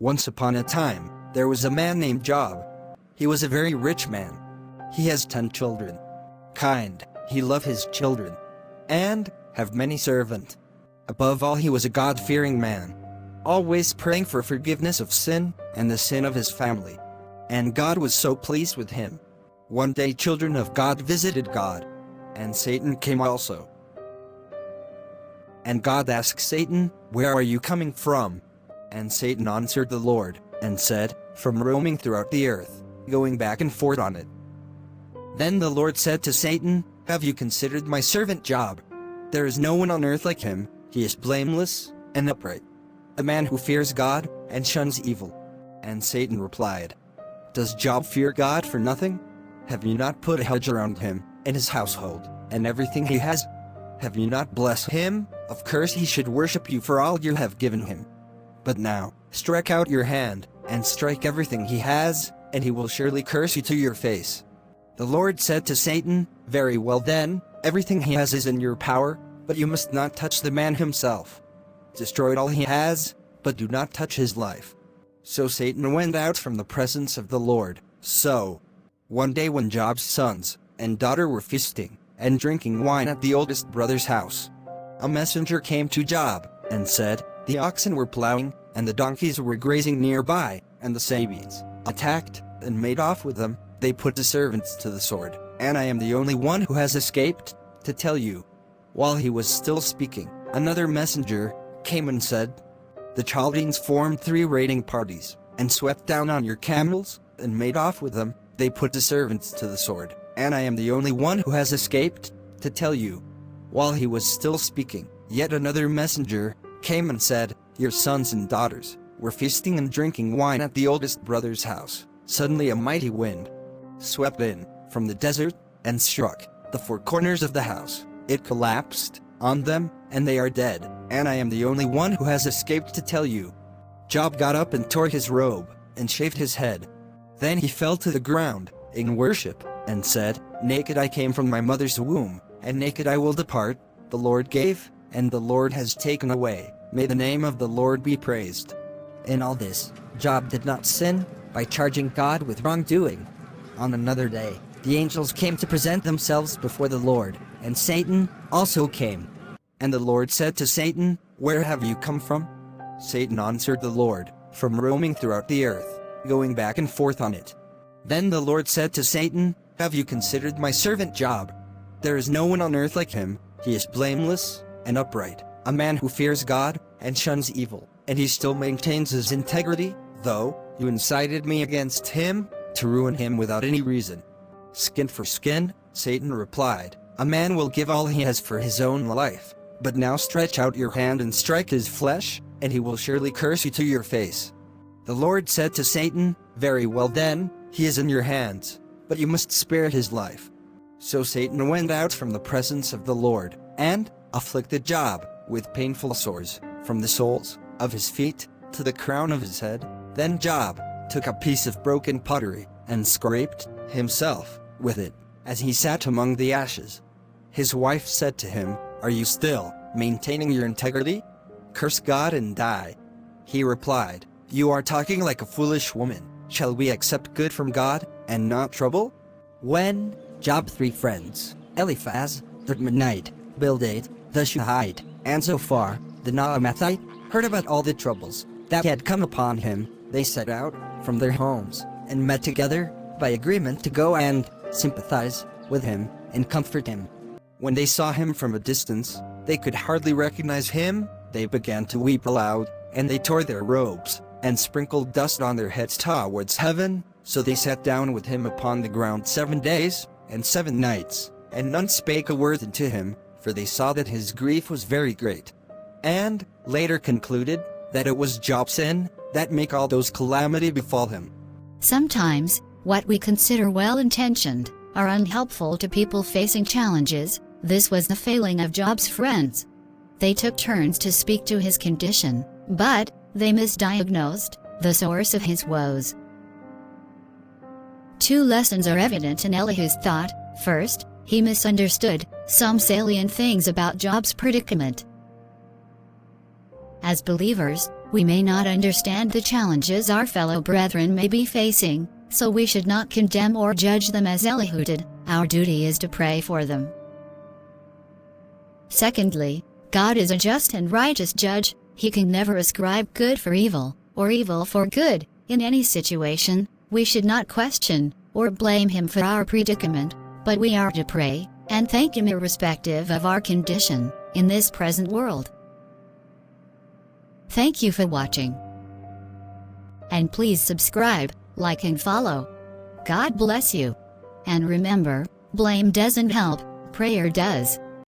Once upon a time, there was a man named Job. He was a very rich man. He has 10 children. Kind, he loved his children. And have many servants. Above all, he was a God-fearing man, always praying for forgiveness of sin and the sin of his family. And God was so pleased with him. One day children of God visited God, and Satan came also. And God asked Satan, "Where are you coming from?" And Satan answered the Lord, and said, "From roaming throughout the earth, going back and forth on it." Then the Lord said to Satan, "Have you considered my servant Job? There is no one on earth like him. He is blameless and upright, a man who fears God and shuns evil." And Satan replied, "Does Job fear God for nothing? Have you not put a hedge around him and his household and everything he has? Have you not blessed him? Of course he should worship you for all you have given him. But now, stretch out your hand and strike everything he has, and he will surely curse you to your face." The Lord said to Satan, "Very well then, everything he has is in your power, but you must not touch the man himself. Destroy all he has, but do not touch his life." So Satan went out from the presence of the Lord. So, one day when Job's sons and daughter were feasting and drinking wine at the oldest brother's house, a messenger came to Job and said, "The oxen were plowing, and the donkeys were grazing nearby, and the Sabeans attacked and made off with them. They put the servants to the sword, and I am the only one who has escaped to tell you." While he was still speaking, another messenger came and said, "The Chaldeans formed 3 raiding parties, and swept down on your camels, and made off with them. They put the servants to the sword, and I am the only one who has escaped to tell you." While he was still speaking, yet another messenger came and said, "Your sons and daughters were feasting and drinking wine at the oldest brother's house. Suddenly a mighty wind swept in from the desert and struck the 4 corners of the house. It collapsed on them, and they are dead, and I am the only one who has escaped to tell you." Job got up and tore his robe and shaved his head. Then he fell to the ground in worship and said, "Naked I came from my mother's womb, and naked I will depart. The Lord gave, and the Lord has taken away. May the name of the Lord be praised." In all this, Job did not sin by charging God with wrongdoing. On another day, the angels came to present themselves before the Lord, and Satan also came. And the Lord said to Satan, "Where have you come from?" Satan answered the Lord, "From roaming throughout the earth, going back and forth on it." Then the Lord said to Satan, "Have you considered my servant Job? There is no one on earth like him. He is blameless and upright, a man who fears God and shuns evil, and he still maintains his integrity, though you incited me against him to ruin him without any reason." "Skin for skin," Satan replied. "A man will give all he has for his own life, but now stretch out your hand and strike his flesh, and he will surely curse you to your face." The Lord said to Satan, "Very well then, he is in your hands, but you must spare his life." So Satan went out from the presence of the Lord, and afflicted Job with painful sores, from the soles of his feet to the crown of his head. Then Job took a piece of broken pottery, and scraped himself with it, as he sat among the ashes. His wife said to him, "Are you still maintaining your integrity? Curse God and die." He replied, "You are talking like a foolish woman. Shall we accept good from God, and not trouble?" When Job's 3 friends, Eliphaz, the Temanite, Bildad, the Shuhite, and Zophar, the Naamathite, heard about all the troubles that had come upon him, they set out from their homes, and met together by agreement to go and sympathize with him and comfort him. When they saw him from a distance, they could hardly recognize him. They began to weep aloud, and they tore their robes, and sprinkled dust on their heads towards heaven. So they sat down with him upon the ground 7 days and 7 nights, and none spake a word unto him, for they saw that his grief was very great. And later concluded that it was Job's sin that make all those calamity befall him. Sometimes, what we consider well-intentioned are unhelpful to people facing challenges. This was the failing of Job's friends. They took turns to speak to his condition, but they misdiagnosed the source of his woes. 2 lessons are evident in Elihu's thought. First, he misunderstood some salient things about Job's predicament. As believers, We may not understand the challenges our fellow brethren may be facing, so we should not condemn or judge them as Elihu did. Our duty is to pray for them. Secondly, God is a just and righteous judge. He can never ascribe good for evil, or evil for good. In any situation, we should not question or blame Him for our predicament, but we are to pray and thank Him irrespective of our condition in this present world. Thank you for watching. And please subscribe, like and follow. God bless you. And remember, blame doesn't help, prayer does.